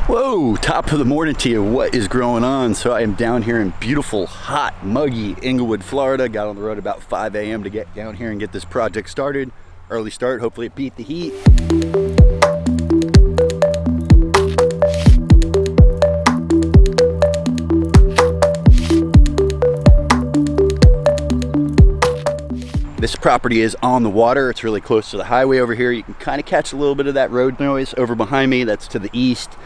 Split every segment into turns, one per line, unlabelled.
Whoa, top of the morning to you. What is growing on? So I am down here in beautiful, hot, muggy Englewood, Florida. Got on the road about 5 a.m. to get down here and get this project started. Early start, hopefully it beat the heat. This property is on the water. It's really close to the highway over here. You can kind of catch a little bit of that road noise over behind me. That's to the east.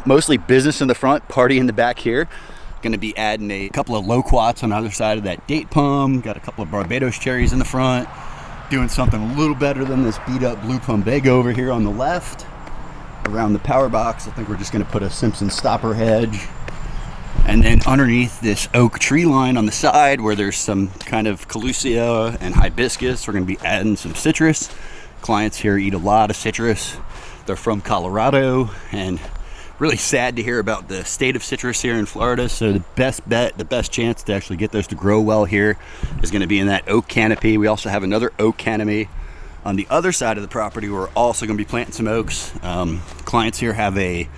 Mostly business in the front, party in the back here. Going to be adding a couple of loquats on the other side of that date palm. Got a couple of Barbados cherries in the front. Doing something a little better than this beat up blue plumbago over here on the left. Around the power box, I think we're just going to put a Simpson stopper hedge. And then underneath this oak tree line on the side where there's some kind of collusia and hibiscus, we're going to be adding some citrus. Clients here eat a lot of citrus. They're from Colorado, and really sad to hear about the state of citrus here in Florida. So the best bet, the best chance to actually get those to grow well here is going to be in that oak canopy. We also have another oak canopy on the other side of the property. We're also going to be planting some oaks. Clients here have a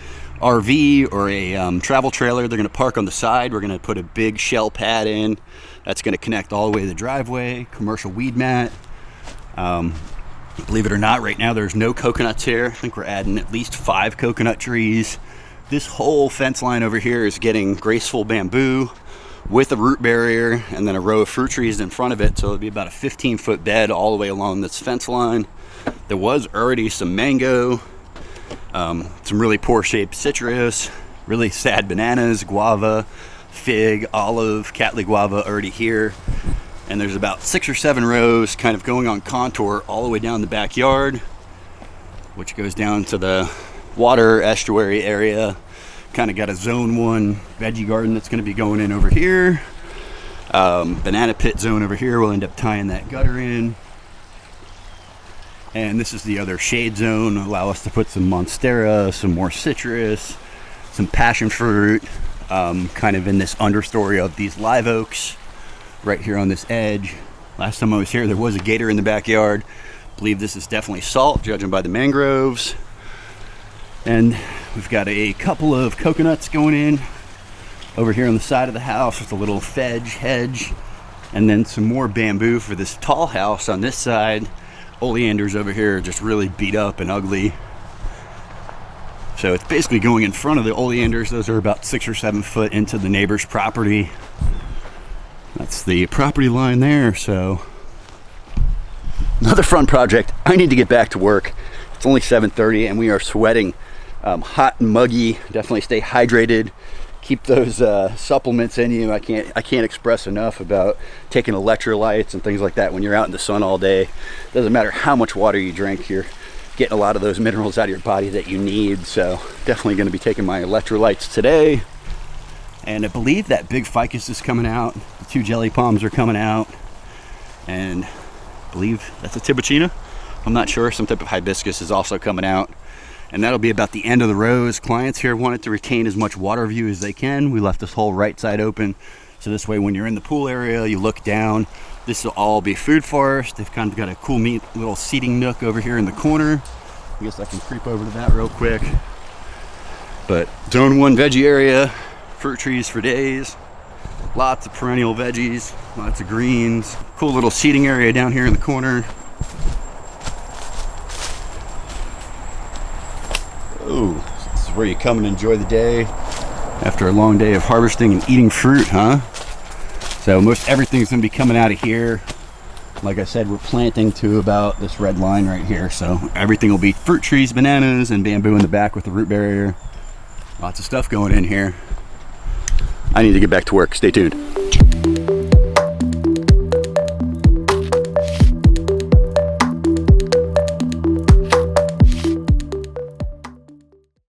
RV or a travel trailer. They're going to park on the side. We're going to put a big shell pad in that's going to connect all the way to the driveway. Commercial weed mat. Believe it or not, right now there's no coconuts here. I think we're adding at least 5 coconut trees. This whole fence line over here is getting graceful bamboo with a root barrier and then a row of fruit trees in front of it. So it'll be about a 15-foot bed all the way along this fence line. There was already some mango, some really poor shaped citrus, really sad bananas, guava, fig, olive, Cattleya guava already here. And there's about 6 or 7 rows kind of going on contour all the way down the backyard, which goes down to the water estuary area. Kind of got a zone 1 veggie garden that's going to be going in over here. Banana pit zone over here. We'll end up tying that gutter in. And this is the other shade zone. Allow us to put some monstera, some more citrus, some passion fruit, kind of in this understory of these live oaks. Right here on this edge. Last time I was here, there was a gator in the backyard. Believe this is definitely salt, judging by the mangroves. And we've got a couple of coconuts going in over here on the side of the house with a little hedge. And then some more bamboo for this tall house on this side. Oleanders over here are just really beat up and ugly. So it's basically going in front of the oleanders. Those are about 6 or 7 foot into the neighbor's property. That's the property line there. So another fun project. I need to get back to work. It's only 7:30 and we are sweating. Hot and muggy. Definitely stay hydrated. Keep those supplements in you. I can't express enough about taking electrolytes and things like that when you're out in the sun all day. Doesn't matter how much water you drink, you're getting a lot of those minerals out of your body that you need. So definitely going to be taking my electrolytes today. And I believe that big ficus is coming out. The 2 jelly palms are coming out. And I believe that's a tibouchina. I'm not sure. Some type of hibiscus is also coming out. And that'll be about the end of the rows. Clients here wanted to retain as much water view as they can. We left this whole right side open. So this way when you're in the pool area, you look down. This will all be food forest. They've kind of got a cool neat little seating nook over here in the corner. I guess I can creep over to that real quick. But zone 1 veggie area. Fruit trees for days, lots of perennial veggies, lots of greens, cool little seating area down here in the corner. Oh, this is where you come and enjoy the day after a long day of harvesting and eating fruit, huh? So most everything's gonna be coming out of here. Like I said, we're planting to about this red line right here. So everything will be fruit trees, bananas, and bamboo in the back with the root barrier. Lots of stuff going in here. I need to get back to work. Stay tuned.